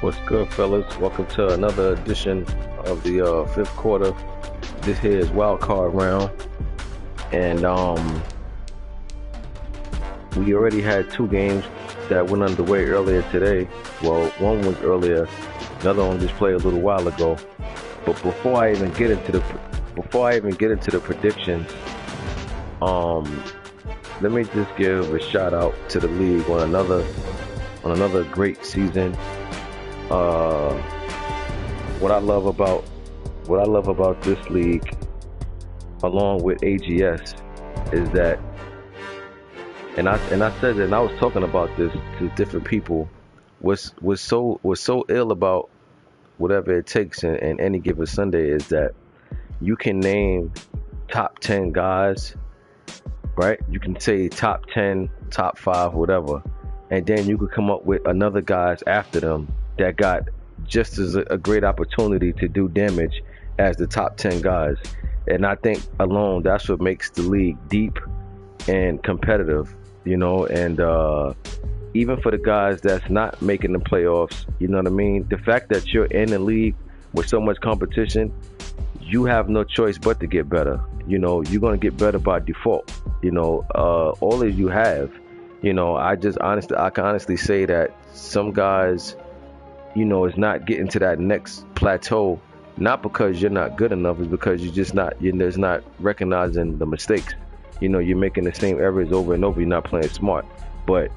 What's good, fellas? Welcome to another edition of the fifth quarter. This here is wild card round, and we already had two games that went underway earlier today. Well, one was earlier, another one just played a little while ago. But before I even get into the predictions, let me just give a shout out to the league on another great season. Uh, what I love about this league, along with AGS, is that, and I said that, and I was talking about this to different people. Was so ill about whatever it takes in any given Sunday is that you can name top 10 guys, right? You can say top 10, top 5, whatever, and then you could come up with another guys after them that got just as a great opportunity to do damage as the top 10 guys. And I think alone that's what makes the league deep and competitive, and even for the guys that's not making the playoffs, you know what I mean? The fact that you're in the league with so much competition, you have no choice but to get better. You're going to get better by default. All that you have, I can honestly say that some guys, is not getting to that next plateau, not because you're not good enough, it's because you're just not recognizing the mistakes. You're making the same errors over and over, you're not playing smart. But,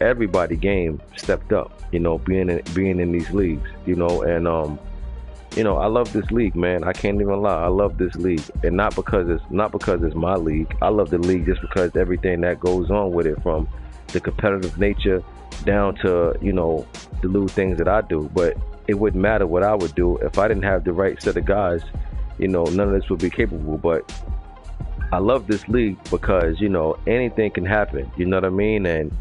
everybody game stepped up, being in these leagues, and I love this league, man. I can't even lie. I love this league, and not because it's my league. I love the league just because everything that goes on with it, from the competitive nature down to the little things that I do. But it wouldn't matter what I would do if I didn't have the right set of guys. None of this would be capable. But I love this league because anything can happen. You know what I mean? And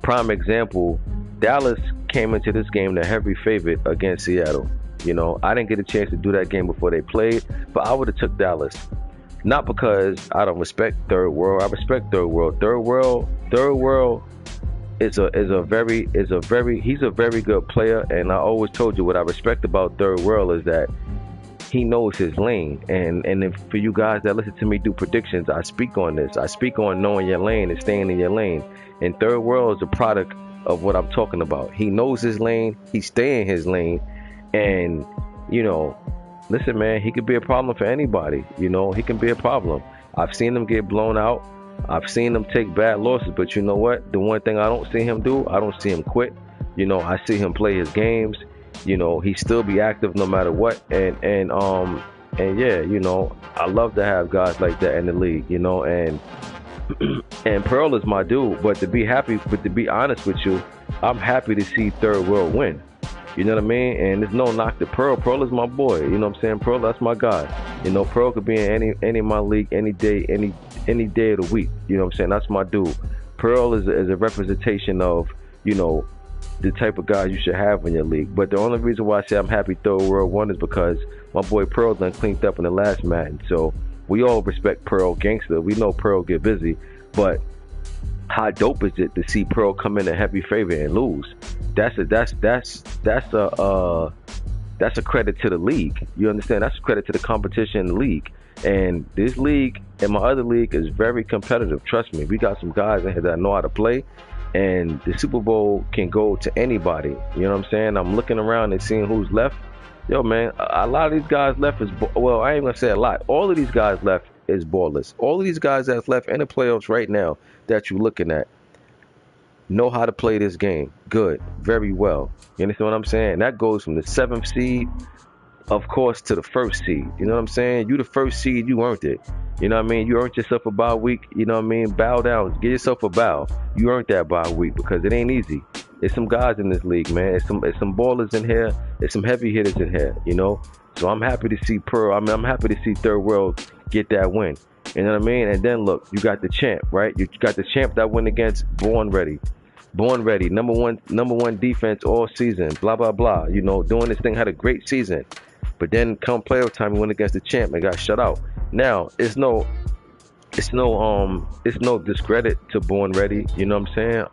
prime example, Dallas came into this game the heavy favorite against Seattle. I didn't get a chance to do that game before they played, but I would have took Dallas. Not because I don't respect Third World. I respect Third World. Third World is a very he's a very good player, and I always told you what I respect about Third World is that he knows his lane. And if, for you guys that listen to me do predictions, I speak on this. I speak on knowing your lane and staying in your lane. And Third World is a product of what I'm talking about. He knows his lane. He stay in his lane. And, listen, man, he could be a problem for anybody. He can be a problem. I've seen him get blown out. I've seen him take bad losses. But you know what? The one thing I don't see him do, I don't see him quit. I see him play his games. He still be active no matter what. And yeah, I love to have guys like that in the league, and and Pearl is my dude. But to be honest with you, I'm happy to see Third World win. You know what I mean? And there's no knock to Pearl. Pearl is my boy. You know what I'm saying? Pearl, that's my guy. Pearl could be in any of my league any day of the week. You know what I'm saying? That's my dude. Pearl is a representation of, the type of guys you should have in your league. But the only reason why I say I'm happy Third World won is because my boy Pearl done cleaned up in the last Madden. So we all respect Pearl gangster. We know Pearl get busy, but how dope is it to see Pearl come in a heavy favor and lose? That's a credit to the league. You understand? That's a credit to the competition in the league. And this league and my other league is very competitive. Trust me, we got some guys in here that know how to play. And the Super Bowl can go to anybody. You know what I'm saying? I'm looking around and seeing who's left. Yo, man, a lot of these guys left is, well, I ain't going to say a lot. All of these guys left is ballers. All of these guys that's left in the playoffs right now that you're looking at know how to play this game. Good. Very well. You understand what I'm saying? That goes from the 7th seed, of course, to the 1st seed. You know what I'm saying? You the 1st seed, you earned it. You know what I mean? You earned yourself a bye week. You know what I mean? Bow down. Get yourself a bow. You earned that bye week because it ain't easy. There's some guys in this league, man. There's some ballers in here. There's some heavy hitters in here, So I'm happy to see Pearl. I'm happy to see Third World get that win. You know what I mean? And then look, you got the champ, right? You got the champ that went against Born Ready. Born Ready, number one defense all season, blah, blah, blah. Doing this thing, had a great season. But then come playoff time, he went against the champ and got shut out. Now, it's no discredit to Born Ready. You know what I'm saying?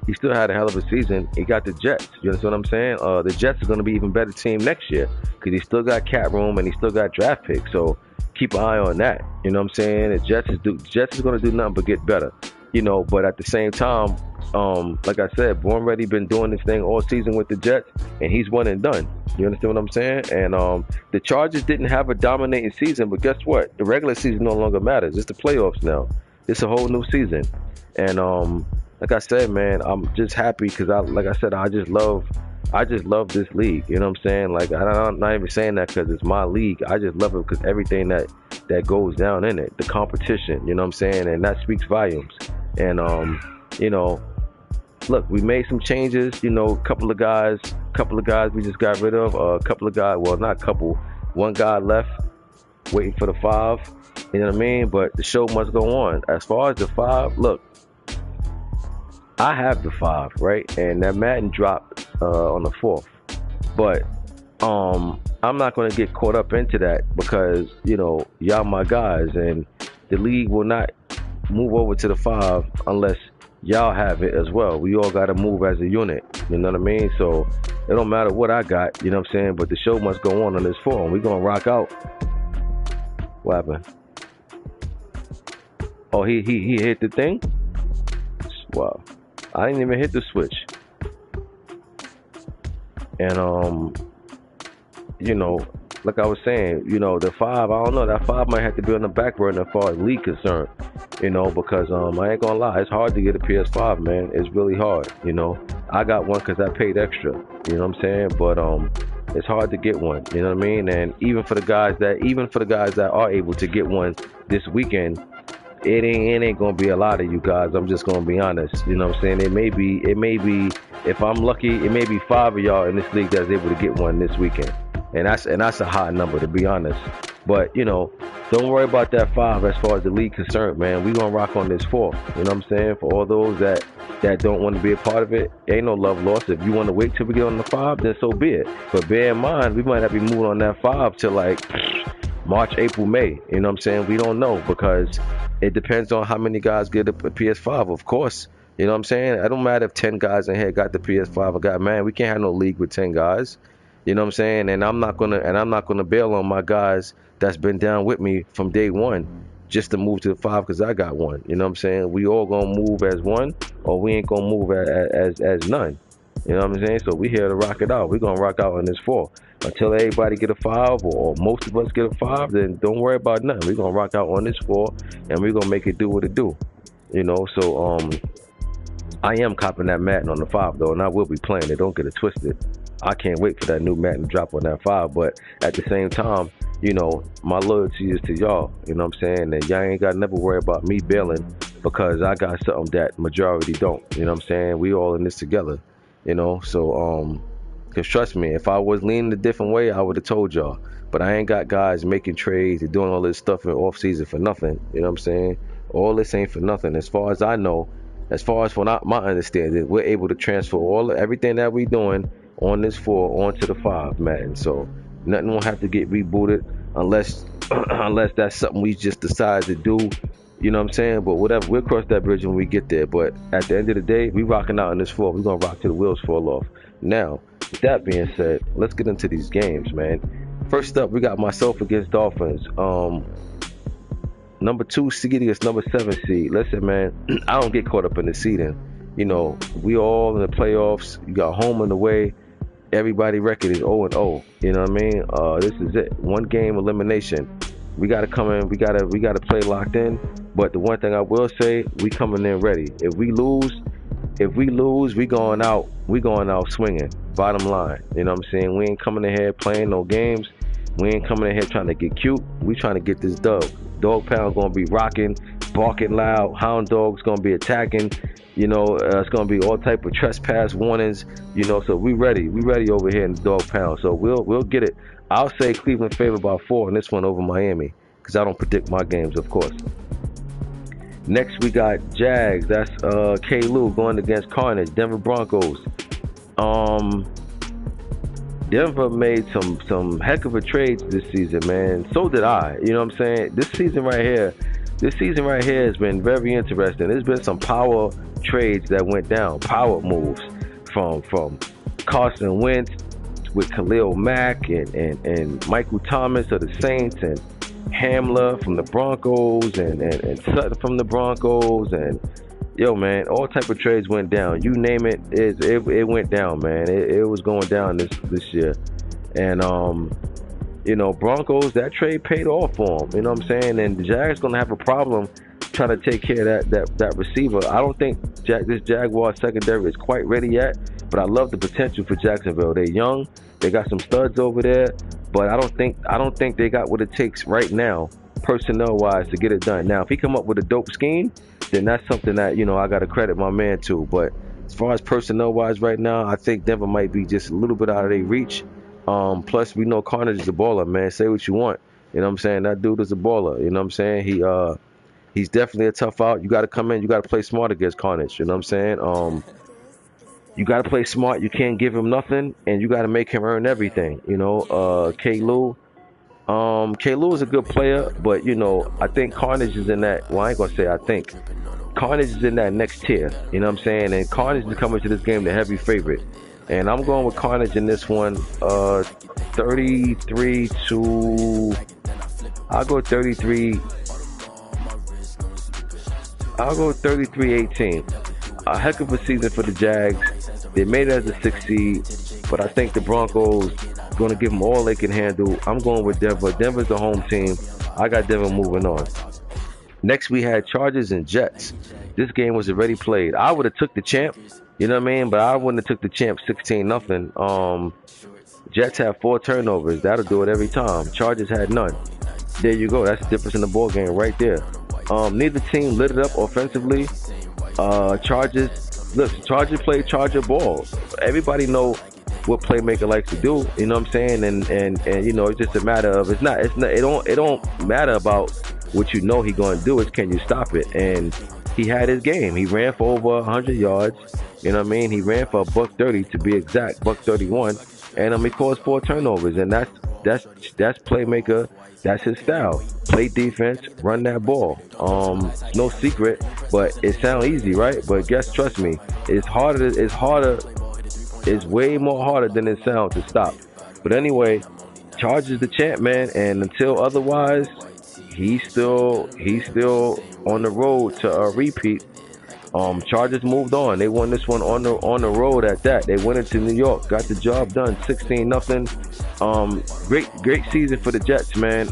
he still had a hell of a season. He got the Jets. You understand what I'm saying? The Jets are going to be even better team next year because he still got cap room and he still got draft picks. So keep an eye on that. You know what I'm saying? The Jets is going to do nothing but get better. You know, but at the same time, like I said, Born Ready been doing this thing all season with the Jets, and he's one and done. You understand what I'm saying? And the Chargers didn't have a dominating season, but guess what? The regular season no longer matters. It's the playoffs now. It's a whole new season. And like I said, man, I'm just happy because I just love this league. You know what I'm saying? Like I'm not even saying that because it's my league. I just love it because everything that goes down in it, the competition. You know what I'm saying? And that speaks volumes. And you know, look, we made some changes. You know, a couple of guys we just got rid of. A couple of guys, well, not a couple. One guy left, waiting for the 5. You know what I mean? But the show must go on. As far as the 5, look, I have the 5, right? And that Madden dropped on the 4th. But I'm not going to get caught up into that because, you know, y'all my guys, and the league will not move over to the 5 unless y'all have it as well. We all got to move as a unit. You know what I mean? So it don't matter what I got, you know what I'm saying? But the show must go on this 4, and we're going to rock out. What happened? Oh, he hit the thing? Wow. I didn't even hit the switch. And you know, like I was saying, you know, the 5, I don't know, that 5 might have to be on the back burner as far as league concerned, you know, because I ain't gonna lie, it's hard to get a PS5, man. It's really hard, you know. I got one because I paid extra, you know what I'm saying? But it's hard to get one, you know what I mean? And even for the guys that are able to get one this weekend, it ain't gonna be a lot of you guys. I'm just gonna be honest. You know what I'm saying? It may be, if I'm lucky, it may be 5 of y'all in this league that's able to get one this weekend. And that's a high number, to be honest. But, you know, don't worry about that 5 as far as the league concerned, man. We gonna rock on this 4. You know what I'm saying? For all those that don't want to be a part of it, ain't no love lost. If you want to wait till we get on the 5, then so be it. But bear in mind, we might have to be moving on that 5 till like March, April, May. You know what I'm saying? We don't know because it depends on how many guys get a PS5, of course. You know what I'm saying? It don't matter if 10 guys in here got the PS5 or got, man, we can't have no league with 10 guys. You know what I'm saying? And I'm not gonna bail on my guys that's been down with me from day one just to move to the 5 because I got one. You know what I'm saying? We all gonna move as one, or we ain't gonna move as none. You know what I'm saying? So we here to rock it out. We gonna rock out on this 4 until everybody get a 5, or most of us get a 5. Then don't worry about nothing. We gonna rock out on this 4, and we gonna make it do what it do. You know, so I am copping that Madden on the 5 though, and I will be playing it. Don't get it twisted. I can't wait for that new Madden to drop on that 5. But at the same time, you know, my loyalty is to y'all. You know what I'm saying? And y'all ain't got to never worry about me bailing because I got something that majority don't. You know what I'm saying? We all in this together. You know, so because trust me, if I was leaning a different way, I would have told y'all. But I ain't got guys making trades and doing all this stuff in off season for nothing. You know what I'm saying? All this ain't for nothing. As far as I know, as far as for my understanding, we're able to transfer everything that we doing on this 4 onto the 5, man. So nothing will have to get rebooted unless that's something we just decide to do. You know what I'm saying? But whatever, we'll cross that bridge when we get there. But at the end of the day, we rocking out in this 4. We're gonna rock till the wheels fall off. Now, with that being said, let's get into these games, man. First up, we got myself against Dolphins. Number 2 seed against number 7 seed. Listen, man, I don't get caught up in the seeding. You know, we all in the playoffs. You got home and away. Everybody record is 0-0. You know what I mean? This is it. 1 game elimination. We gotta come in. We gotta play locked in. But the one thing I will say, we coming in ready. If we lose, we going out. We going out swinging. Bottom line. You know what I'm saying? We ain't coming in here playing no games. We ain't coming in here trying to get cute. We trying to get this dub. Dog pound gonna be rocking, barking loud. Hound dog's gonna be attacking. You know, it's gonna be all type of trespass warnings. You know, so we ready. We ready over here in the dog pound. So we'll get it. I'll say Cleveland favored by 4 in this one over Miami because I don't predict my games, of course. Next we got Jags. That's K. Lou going against Carnage. Denver Broncos. Denver made some heck of a trades this season, man. So did I. You know what I'm saying? This season right here, this season right here has been very interesting. There's been some power trades that went down, power moves from Carson Wentz with Khalil Mack and Michael Thomas of the Saints and Hamler from the Broncos and Sutton from the Broncos and yo man, all type of trades went down. You name it, it went down, man. It was going down this year, and Broncos, that trade paid off for them. You know what I'm saying? And the Jags gonna have a problem trying to take care of that receiver. I don't think this Jaguar secondary is quite ready yet, but I love the potential for Jacksonville. They're young, they got some studs over there, but I don't think they got what it takes right now, personnel wise, to get it done. Now, if he come up with a dope scheme, then that's something that I got to credit my man to. But as far as personnel wise right now, I think Denver might be just a little bit out of their reach. Plus, we know Carnage is a baller, man. Say what you want. You know what I'm saying? That dude is a baller. You know what I'm saying? He's definitely a tough out. You got to come in. You got to play smart against Carnage. You know what I'm saying? You got to play smart. You can't give him nothing, and you got to make him earn everything. K-Lou. K-Lou is a good player, but I think Carnage is in that. Well, I ain't gonna say I think. Carnage is in that next tier. You know what I'm saying? And Carnage is coming to this game the heavy favorite. And I'm going with Carnage in this one. 33 to. I'll go 33. I'll go 33-18. A heck of a season for the Jags. They made it as a 6 seed, but I think the Broncos going to give them all they can handle. I'm going with Denver. Denver's the home team. I got Denver moving on. Next, we had Chargers and Jets. This game was already played. I would have took the champ, you know what I mean? But I wouldn't have took the champ 16-0. Jets had 4 turnovers. That'll do it every time. Chargers had none. There you go. That's the difference in the ball game right there. Neither team lit it up offensively. Chargers play Charger ball. Everybody know what playmaker likes to do, you know what I'm saying? And it's just a matter of it don't matter about what he gonna do. It's can you stop it? And he had his game. He ran for over 100 yards. You know what I mean? He ran for $130 to be exact, $131, and he caused 4 turnovers. And that's playmaker. That's his style. Play defense, run that ball. No secret, but it sounds easy, right? But trust me, it's harder. It's way more harder than it sounds to stop. But anyway, Chargers the champ, man, and until otherwise, he's still on the road to a repeat. Chargers moved on. They won this one on the road at that. They went into New York, got the job done, 16-0. Great season for the Jets, man.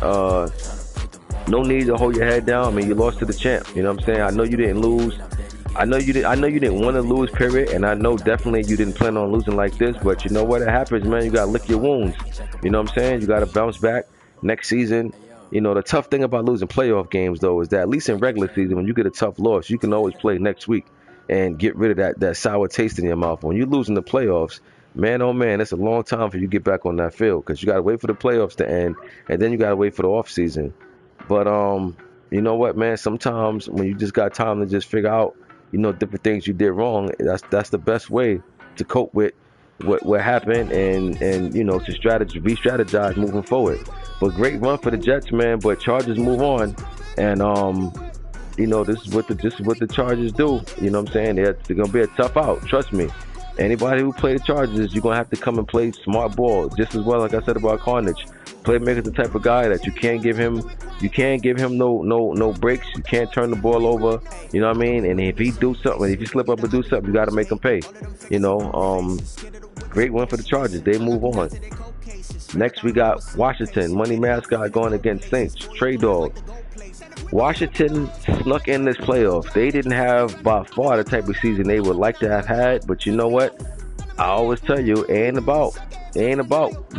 No need to hold your head down. I mean, you lost to the champ. You know what I'm saying? I know you didn't lose. I know you didn't want to lose, period, and I know definitely you didn't plan on losing like this, but you know what? It happens, man. You got to lick your wounds. You know what I'm saying? You got to bounce back next season. The tough thing about losing playoff games, though, is that at least in regular season, when you get a tough loss, you can always play next week and get rid of that sour taste in your mouth. When you lose in the playoffs, man, oh man, it's a long time for you to get back on that field because you got to wait for the playoffs to end, and then you got to wait for the off season. But you know what, man? Sometimes when you just got time to just figure out, different things you did wrong, that's the best way to cope with what happened and to re-strategize moving forward. But great run for the Jets, man. But Chargers move on, and this is what the Chargers do. You know what I'm saying? They're gonna be a tough out. Trust me. Anybody who play the Chargers, you're gonna have to come and play smart ball, just as well. Like I said about Carnage, playmaker's the type of guy that you can't give him no breaks. You can't turn the ball over. You know what I mean? And if he slip up and do something, you got to make him pay. Great win for the Chargers. They move on. Next, we got Washington, money mascot, going against Saints, Trey Dog. Washington snuck in this playoff. They didn't have by far the type of season they would like to have had, but you know what? I always tell you, it ain't about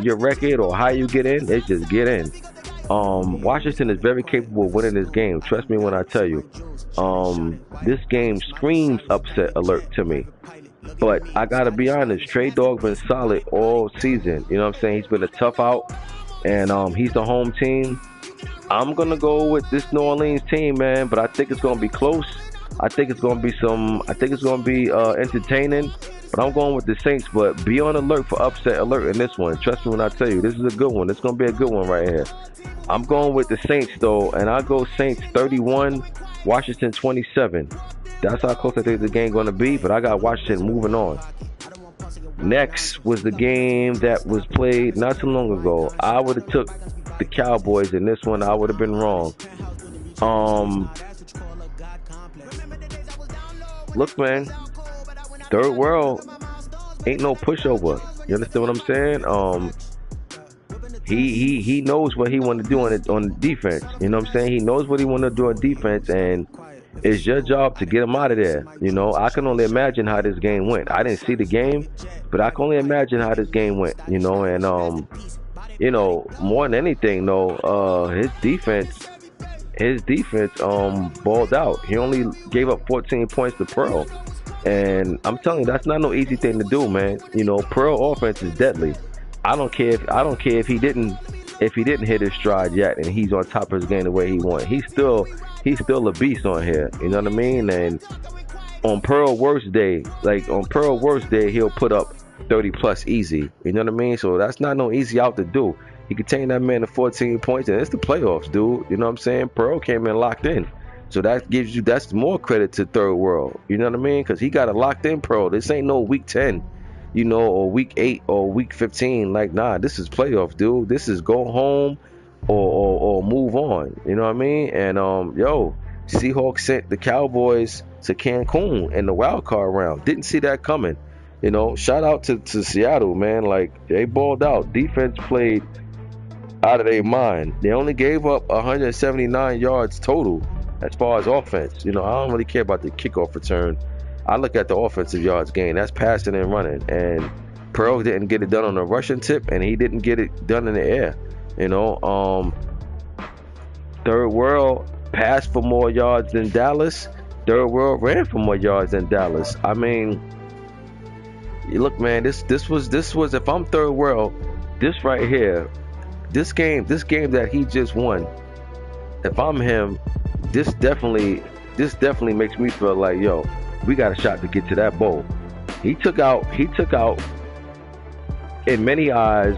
your record or how you get in. It's just get in. Washington is very capable of winning this game. Trust me when I tell you. This game screams upset alert to me. But I gotta be honest, Trey Dog been solid all season. You know what I'm saying? He's been a tough out, and he's the home team. I'm gonna go with this New Orleans team, man. But I think it's gonna be close. I think it's gonna be entertaining. But I'm going with the Saints. But be on alert for upset alert in this one. Trust me when I tell you, this is a good one. It's going to be a good one right here. I'm going with the Saints, though, and I go Saints 31, Washington 27. That's how close I think the game going to be, but I got Washington moving on. Next was the game that was played not too long ago. I would have took the Cowboys in this one. I would have been wrong. Look, man, third world ain't no pushover. You understand what I'm saying? He knows what he want to do on defense. You know what I'm saying? He knows what he want to do on defense, and it's your job to get him out of there. You know, I can only imagine how this game went. I didn't see the game, but I can only imagine how this game went. You know, and you know, more than anything, though, his defense balled out. He only gave up 14 points to Pearl, and I'm telling you, that's not no easy thing to do, man. You know, Pearl offense is deadly. I don't care if he didn't hit his stride yet, and he's on top of his game the way he wants. He's still a beast on here. You know what I mean? And on Pearl worst day, he'll put up 30 plus easy. You know what I mean? So that's not no easy out to do. He contained that man to 14 points, and it's the playoffs, dude. You know what I'm saying? Pearl came in locked in. So that's more credit to Third World. You know what I mean? Because he got a locked in Pearl. This ain't no week 10, you know, or week 8 or week 15. Like, nah, this is playoffs, dude. This is go home or move on. You know what I mean? And Seahawks sent the Cowboys to Cancun in the wild card round. Didn't see that coming. You know, shout out to Seattle, man. Like, they balled out. Defense played out of their mind. They only gave up 179 yards total as far as offense. You know, I don't really care about the kickoff return. I look at the offensive yards gain. That's passing and running. And Pearl didn't get it done on the rushing tip, and he didn't get it done in the air. You know, Third World passed for more yards than Dallas. Third World ran for more yards than Dallas. I mean, look, man, this was if I'm Third World, this right here, this game that he just won, if I'm him, this definitely makes me feel like, yo, we got a shot to get to that bowl. He took out in many eyes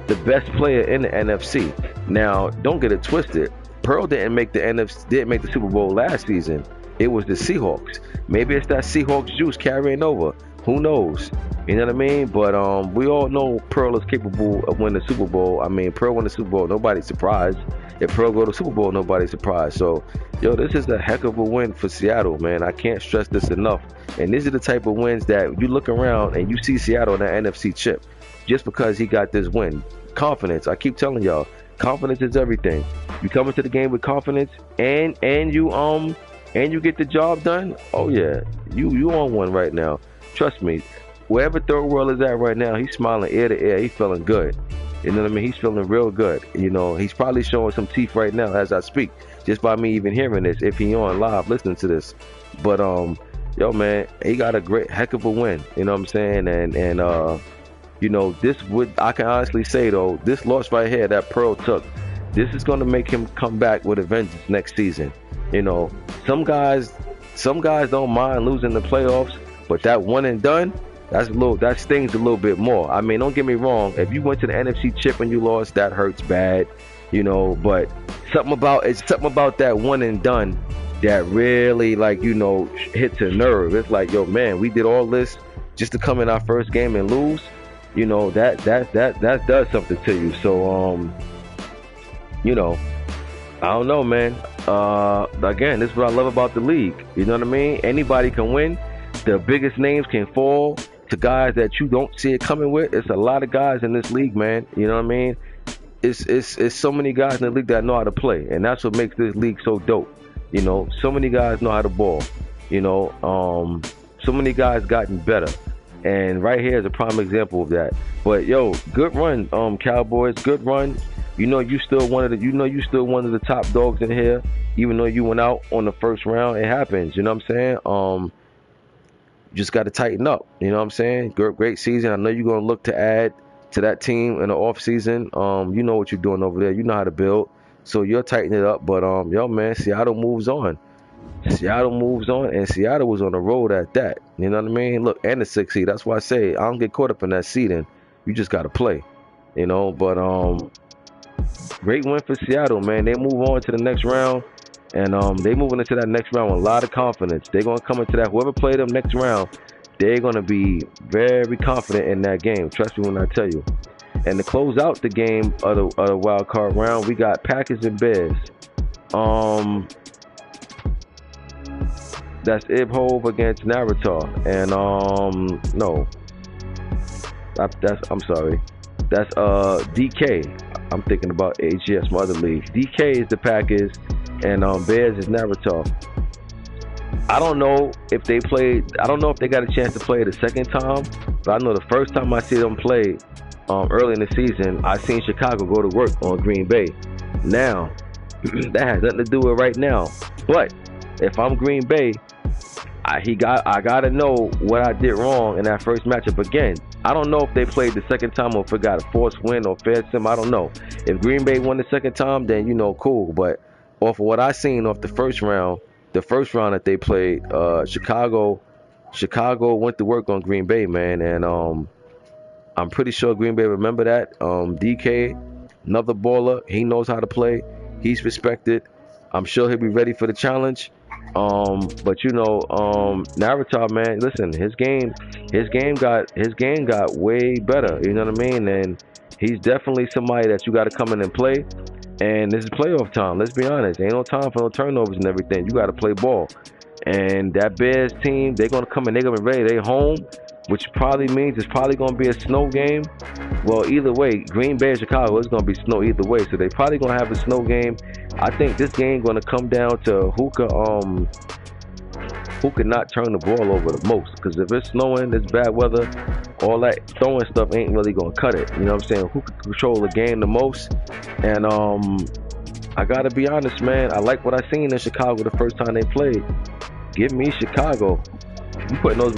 the best player in the NFC. Now, don't get it twisted. Pearl didn't make the Super Bowl last season. It was the Seahawks. Maybe it's that Seahawks juice carrying over. Who knows? You know what I mean? But we all know Pearl is capable of winning the Super Bowl. I mean, Pearl won the Super Bowl. Nobody's surprised. If Pearl go to the Super Bowl, nobody's surprised. So, yo, this is a heck of a win for Seattle, man. I can't stress this enough. And these are the type of wins that you look around and you see Seattle in that NFC chip just because he got this win. Confidence. I keep telling y'all, confidence is everything. You come into the game with confidence and you get the job done. Oh yeah, you on one right now. Trust me. Wherever Third World is at right now, he's smiling ear to ear. He's feeling good. You know what I mean? He's feeling real good. You know, he's probably showing some teeth right now as I speak, just by me even hearing this. If he on live listening to this, but yo, man, he got a great heck of a win. You know what I'm saying? And you know, I can honestly say though, this loss right here that Pearl took, this is going to make him come back with a vengeance next season. You know, some guys don't mind losing the playoffs, but that one and done, that stings a little bit more. I mean, don't get me wrong. If you went to the NFC chip and you lost, that hurts bad, you know. But something about that one and done that really, like, you know, hits a nerve. It's like, yo, man, we did all this just to come in our first game and lose. You know, that does something to you. So, you know, I don't know, man. Again, this is what I love about the league. You know what I mean? Anybody can win. The biggest names can fall to guys that you don't see it coming with. It's a lot of guys in this league, man. You know what I mean? It's so many guys in the league that know how to play, and that's what makes this league so dope. You know, so many guys know how to ball. You know, so many guys gotten better. And right here is a prime example of that. But yo, good run, Cowboys. Good run. You know you still one of the top dogs in here, even though you went out on the first round. It happens. You know what I'm saying? Just got to tighten up. You know what I'm saying? Great season. I know you're gonna look to add to that team in the off season. You know what you're doing over there. You know how to build. So you'll tighten it up. But yo, man, Seattle moves on. Seattle moves on, and Seattle was on the road at that. You know what I mean? Look, and the 6th seed. That's why I say I don't get caught up in that seeding. You just got to play. You know, but great win for Seattle, man. They move on to the next round, and they moving into that next round with a lot of confidence. They're gonna come into that. Whoever played them next round, they're gonna be very confident in that game. Trust me when I tell you. And to close out the game of the wild card round, we got Packers and Bears. That's Ibhove against Naruto, and no, I'm sorry, that's DK. I'm thinking about AGS, my other league. DK is the Packers, and Bears is Naruto. I don't know if they played. I don't know if they got a chance to play the second time, but I know the first time I see them play early in the season, I seen Chicago go to work on Green Bay. Now, that has nothing to do with right now. But if I'm Green Bay, I gotta know what I did wrong in that first matchup again. I don't know if they played the second time or if it got a forced win or fair sim. I don't know. If Green Bay won the second time, then cool. But off of what I seen off the first round that they played, Chicago went to work on Green Bay, man, and I'm pretty sure Green Bay remember that. DK, another baller, he knows how to play. He's respected. I'm sure he'll be ready for the challenge. But Naruto, man, listen, his game got way better. You know what I mean? And he's definitely somebody that you got to come in and play. And this is playoff time. Let's be honest. Ain't no time for no turnovers and everything. You got to play ball. And that Bears team, they're gonna come in. They're gonna be ready. They home, which probably means it's probably gonna be a snow game. Well, either way, Green Bay and Chicago, it's gonna be snow either way. So they probably gonna have a snow game. I think this game gonna come down to who could not turn the ball over the most. Because if it's snowing, it's bad weather, all that throwing stuff ain't really gonna cut it. You know what I'm saying? Who could control the game the most? And I gotta be honest, man. I like what I seen in Chicago the first time they played. Give me Chicago. You putting those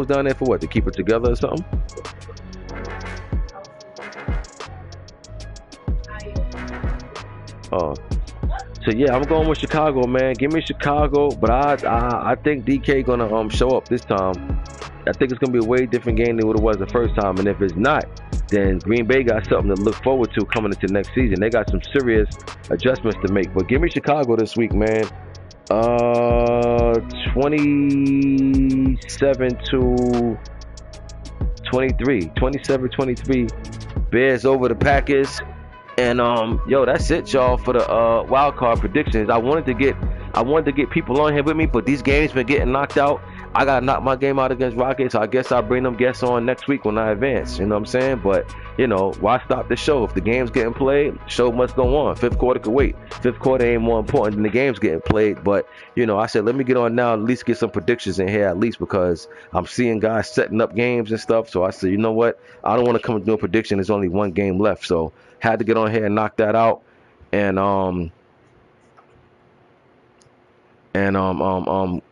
down there for what? To keep it together or something? So yeah, I'm going with Chicago, man. Give me Chicago, but I think DK gonna show up this time. I think it's gonna be a way different game than what it was the first time. And if it's not, then Green Bay got something to look forward to coming into next season. They got some serious adjustments to make. But give me Chicago this week, man. 27-23. Bears over the Packers. And that's it, y'all, for the wild card predictions. I wanted to get people on here with me, but these games been getting knocked out. I gotta knock my game out against Rockets, so I guess I'll bring them guests on next week when I advance. You know what I'm saying? But why stop the show? If the game's getting played, the show must go on. Fifth quarter could wait. Fifth quarter ain't more important than the game's getting played. But I said let me get on now, at least get some predictions in here, at least, because I'm seeing guys setting up games and stuff. So I said, you know what? I don't want to come and do a prediction. There's only one game left, so had to get on here and knock that out. And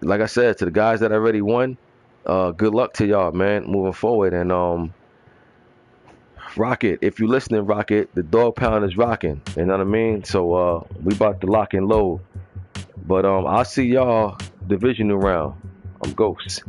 like I said, to the guys that already won, good luck to y'all, man, moving forward. And Rocket, if you listening, Rocket, the dog pound is rocking. You know what I mean? So we about to lock and load. But I'll see y'all divisional round. I'm Ghost.